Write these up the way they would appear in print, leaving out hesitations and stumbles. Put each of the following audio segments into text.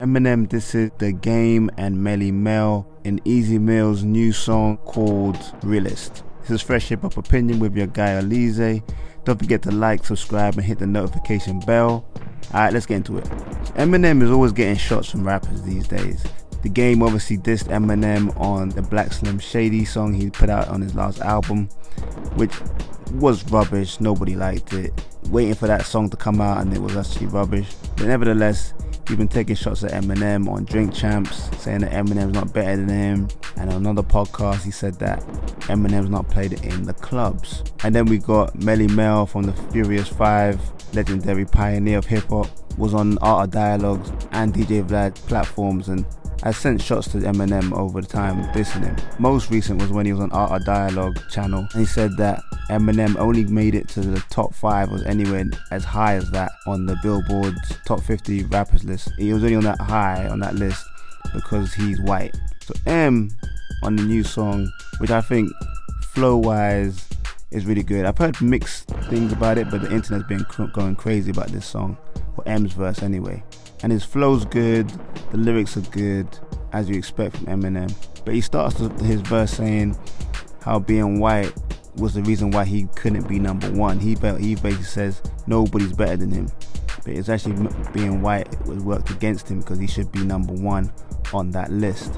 Eminem, this is The Game and Melle Mel in Oleezeh Mel's new song called Realist. This is Fresh Hip Hop Opinion with your guy Oleezeh. Don't forget to like, subscribe and hit the notification bell. Alright, let's get into it. Eminem is always getting shots from rappers these days. The Game obviously dissed Eminem on the Black Slim Shady song he put out on his last album, which was rubbish. Nobody liked it. Waiting for that song to come out and it was actually rubbish. But nevertheless, he's been taking shots at Eminem on Drink Champs, saying that Eminem's not better than him. And on another podcast, he said that Eminem's not played it in the clubs. And then we got Melle Mel from the Furious 5, legendary pioneer of hip-hop, was on Art of Dialogues and DJ Vlad platforms and I sent shots to Eminem over the time dissing him. Most recent was when he was on Art of Dialogue channel and he said that Eminem only made it to the top 5 or anywhere as high as that on the Billboard's top 50 rappers list. He was only on that high on that list because he's white. So M on the new song, which I think flow wise is really good. I've heard mixed things about it, but the internet's been going crazy about this song, or M's verse anyway. And his flow's good, the lyrics are good, as you expect from Eminem. But he starts his verse saying how being white was the reason why he couldn't be number one. He basically says nobody's better than him. But it's actually being white was worked against him because he should be number one on that list.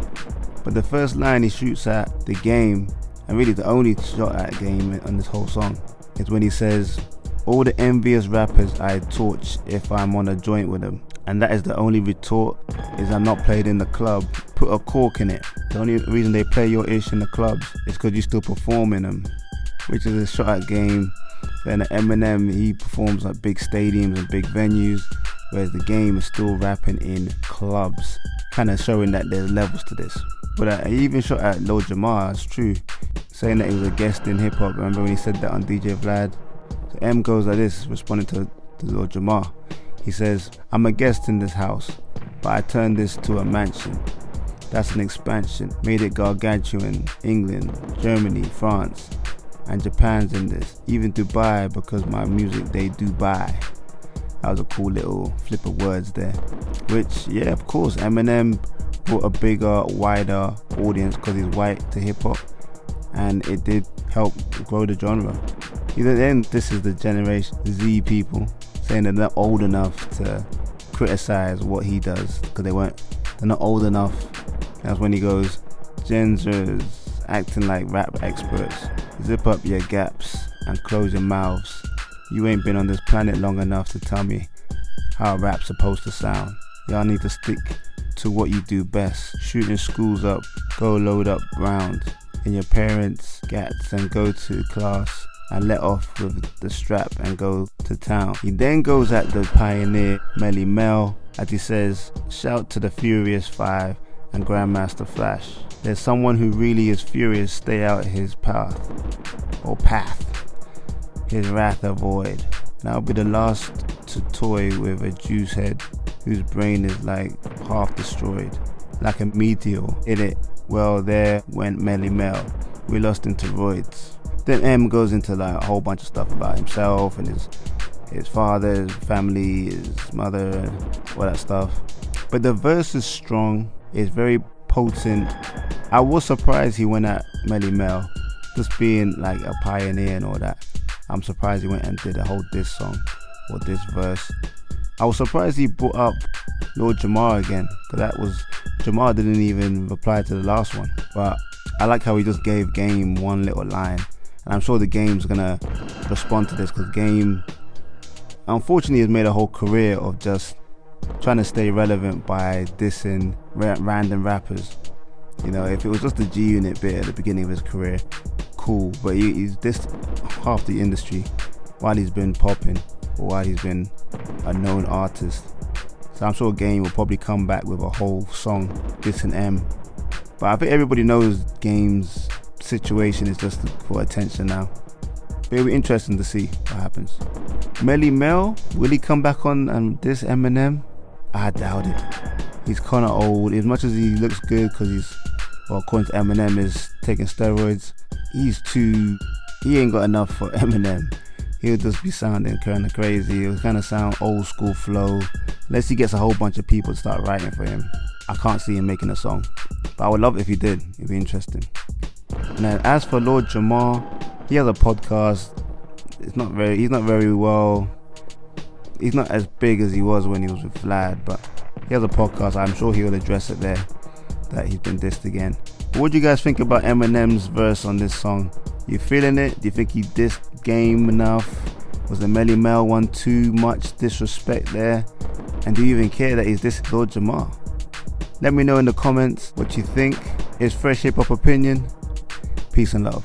But the first line he shoots at The Game, and really the only shot at Game on this whole song, is when he says, "All the envious rappers I'd torch if I'm on a joint with them." And that is the only retort, is I'm not played in the club. Put a cork in it. The only reason they play your ish in the clubs is because you still perform in them, which is a shot at Game. Then Eminem, he performs at big stadiums and big venues, whereas The Game is still rapping in clubs, kind of showing that there's levels to this. But he even shot at Lil Jamar, it's true, saying that he was a guest in hip hop. Remember when he said that on DJ Vlad? So M goes like this, responding to Lil Jamar. He says, "I'm a guest in this house, but I turned this to a mansion. That's an expansion. Made it gargantuan. England, Germany, France, and Japan's in this. Even Dubai, because my music they do buy." That was a cool little flip of words there. Which, yeah, of course, Eminem brought a bigger, wider audience because he's white to hip hop, and it did help grow the genre. Then this is the Generation Z people saying they're not old enough to criticize what he does because they're not old enough. That's when he goes, "Gen Zers acting like rap experts. Zip up your gaps and close your mouths. You ain't been on this planet long enough to tell me how rap's supposed to sound. Y'all need to stick to what you do best. Shooting schools up, go load up rounds in your parents' gats and go to class and let off with the strap and go to town." He then goes at the pioneer Melle Mel as he says, "Shout to the Furious 5 and Grandmaster Flash. There's someone who really is furious, stay out his path, his wrath avoid. And I'll be the last to toy with a juice head whose brain is like half destroyed. Like a meteor, hit it. Well, there went Melle Mel. We lost into roids." Then M goes into like a whole bunch of stuff about himself and his father, his family, his mother, and all that stuff. But the verse is strong, it's very potent. I was surprised he went at Melle Mel, just being like a pioneer and all that. I'm surprised he went and did a whole diss song or this verse. I was surprised he brought up Lil Jamar again, because Jamar didn't even reply to the last one. But I like how he just gave Game one little line. And I'm sure the Game's gonna respond to this because Game, unfortunately, has made a whole career of just trying to stay relevant by dissing random rappers. You know, if it was just the G Unit bit at the beginning of his career, cool. But he's dissed half the industry while he's been popping or while he's been a known artist. So I'm sure Game will probably come back with a whole song dissing M. But I think everybody knows Game's situation is just for attention now. But it'll be interesting to see what happens. Melle Mel, will he come back on and diss Eminem? I doubt it. He's kind of old. As much as he looks good because according to Eminem, is taking steroids, he ain't got enough for Eminem. He'll just be sounding kind of crazy. He'll kind of sound old school flow, unless he gets a whole bunch of people to start writing for him, I can't see him making a song. But I would love it if he did. It'd be interesting. And then as for Lord Jamar, he has a podcast. He's not as big as he was when he was with Vlad, but he has a podcast. I'm sure he will address it there, that he's been dissed again. But what do you guys think about Eminem's verse on this song? You feeling it? Do you think he dissed Game enough? Was the Melle Mel one too much disrespect there? And do you even care that he's dissed Lord Jamar? Let me know in the comments what you think. It's Fresh Hip Hop Opinion. Peace and love.